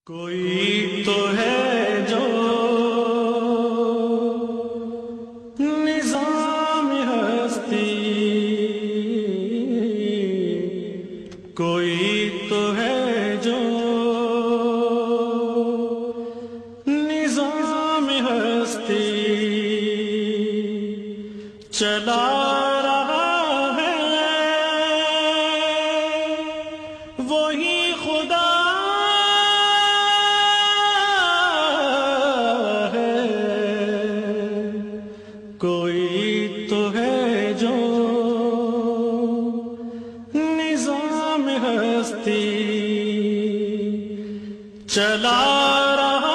کوئی تو ہے جو نظام ہستی، کوئی تو ہے جو نظام ہستی چلا رہا ہے، وہی خدا کوئی تو ہے جو نظام ہستی چلا رہا